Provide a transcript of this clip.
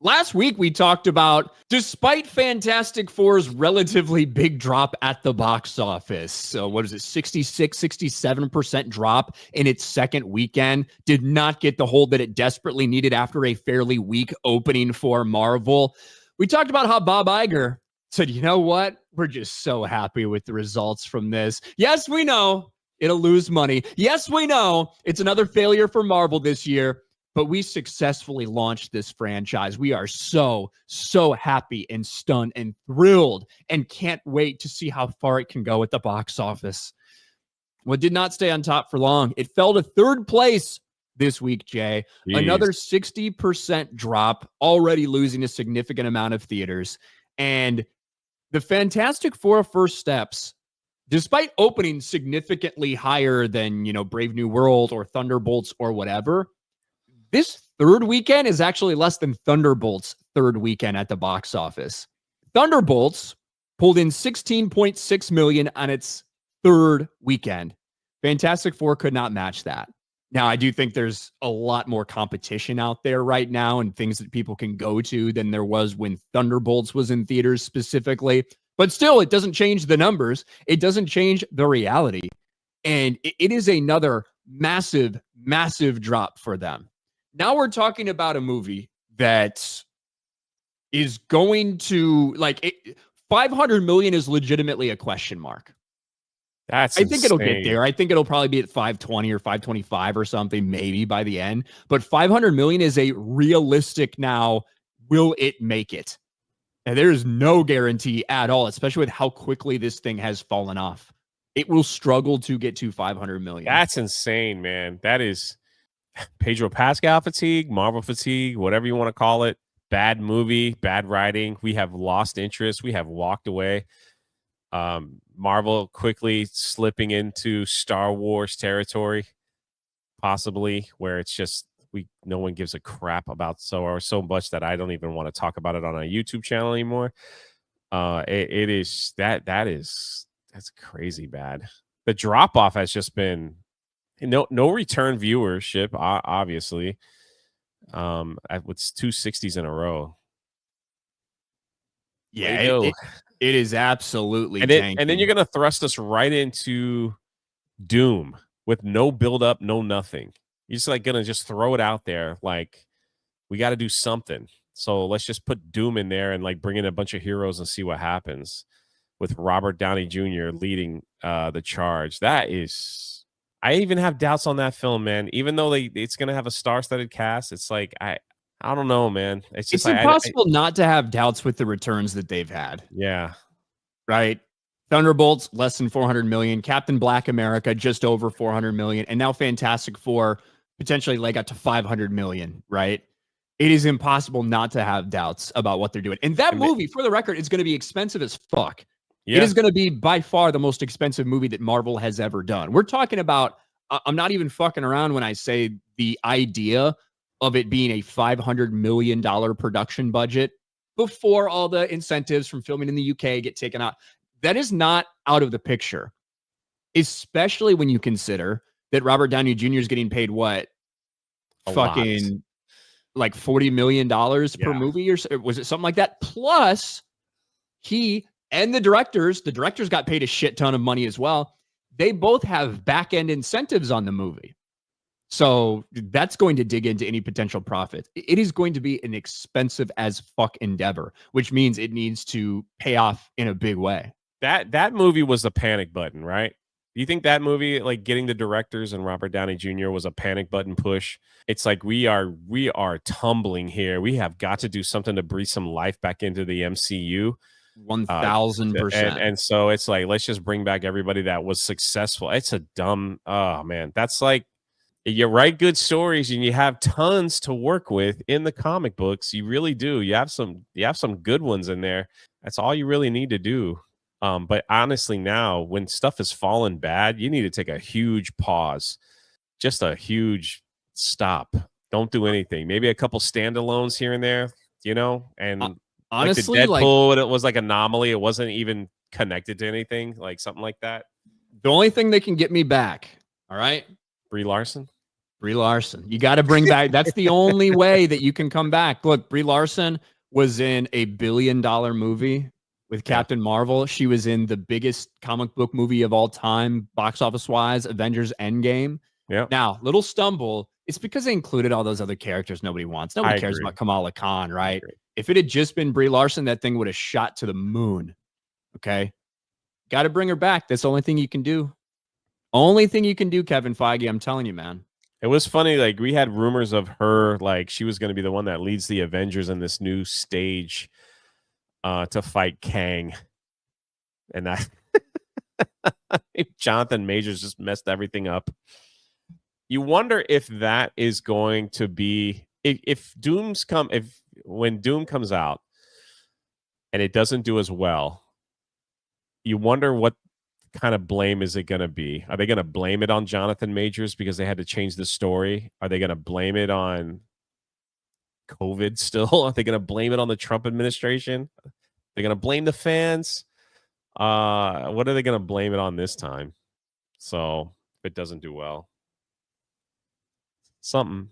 Last week, we talked about, despite Fantastic Four's relatively big drop at the box office, so what is it, 66, 67% drop in its second weekend, did not get the hold that it desperately needed after a fairly weak opening for Marvel. We talked about how Bob Iger said, you know what? We're just so happy with the results from this. Yes, we know it'll lose money. Yes, we know it's another failure for Marvel this year. But we successfully launched this franchise. We are so happy and stunned and thrilled and can't wait to see how far it can go at the box office. Well, it did not stay on top for long. It fell to third place this week, Jay. Jeez. Another 60% drop, already losing a significant amount of theaters. And the Fantastic Four First Steps, despite opening significantly higher than, Brave New World or Thunderbolts or whatever, this third weekend is actually less than Thunderbolts' third weekend at the box office. Thunderbolts pulled in $16.6 million on its third weekend. Fantastic Four could not match that. Now, I do think there's a lot more competition out there right now and things that people can go to than there was when Thunderbolts was in theaters specifically. But still, it doesn't change the numbers. It doesn't change the reality. And it is another massive, massive drop for them. Now we're talking about a movie that is going to, 500 million is legitimately a question mark. I think it'll get there. I think it'll probably be at 520 or 525 or something, maybe by the end. But 500 million is a realistic now, will it make it? And there is no guarantee at all, especially with how quickly this thing has fallen off. It will struggle to get to 500 million. That's insane, man. That is Pedro Pascal fatigue, Marvel fatigue, whatever you want to call it. Bad movie, bad writing. We have lost interest. We have walked away. Marvel quickly slipping into Star Wars territory, possibly, where it's just no one gives a crap about so much that I don't even want to talk about it on a YouTube channel anymore. That's crazy bad. The drop off has just been no return viewership, obviously. With 260s in a row. Yeah, it is absolutely tanking. And then you're going to thrust us right into Doom with no build up, no nothing. You're just going to just throw it out there. Like, we got to do something. So let's just put Doom in there and bring in a bunch of heroes and see what happens with Robert Downey Jr. leading the charge. That is... I even have doubts on that film, man. Even though it's going to have a star-studded cast, it's like, I don't know, man. It's just impossible not to have doubts with the returns that they've had. Yeah. Right? Thunderbolts, less than 400 million. Captain Black America, just over 400 million. And now Fantastic Four, potentially leg out to 500 million, right? It is impossible not to have doubts about what they're doing. And that movie, for the record, is going to be expensive as fuck. Yeah. It is going to be by far the most expensive movie that Marvel has ever done. We're talking about, I'm not even fucking around when I say the idea of it being a $500 million production budget before all the incentives from filming in the UK get taken out. That is not out of the picture, especially when you consider that Robert Downey Jr. is getting paid what? $40 million per movie, or was it something like that? Plus, he and the directors got paid a shit ton of money as well. They both have back-end incentives on the movie. So that's going to dig into any potential profit. It is going to be an expensive as fuck endeavor, which means it needs to pay off in a big way. That movie was the panic button, right? Do you think that movie, getting the directors and Robert Downey Jr. was a panic button push? It's like we are tumbling here. We have got to do something to breathe some life back into the MCU. 1000%. And so it's like, let's just bring back everybody that was successful. It's a dumb, oh man, that's like, you write good stories and you have tons to work with in the comic books. You really do. You have some good ones in there. That's all you really need to do. But honestly, now when stuff has fallen bad, you need to take a huge pause, just a huge stop. Don't do anything. Maybe a couple standalones here and there, and honestly, like the Deadpool, it was like anomaly. It wasn't even connected to anything, like something like that. The only thing that can get me back, all right, Brie Larson. Brie Larson. You got to bring back. That's the only way that you can come back. Look, Brie Larson was in a $1 billion movie with Captain Marvel. She was in the biggest comic book movie of all time, box office wise, Avengers Endgame. Yeah. Now, little stumble. It's because they included all those other characters nobody wants. Nobody cares about Kamala Khan, right? If it had just been Brie Larson, that thing would have shot to the moon. Okay. Got to bring her back. That's the only thing you can do. Only thing you can do, Kevin Feige. I'm telling you, man. It was funny. Like, we had rumors of her, like, she was going to be the one that leads the Avengers in this new stage to fight Kang. And Jonathan Majors just messed everything up. You wonder if that is going to be when Doom comes out and it doesn't do as well, you wonder what kind of blame is it going to be? Are they going to blame it on Jonathan Majors because they had to change the story? Are they going to blame it on COVID still? Are they going to blame it on the Trump administration? They're going to blame the fans? What are they going to blame it on this time? So if it doesn't do well, something.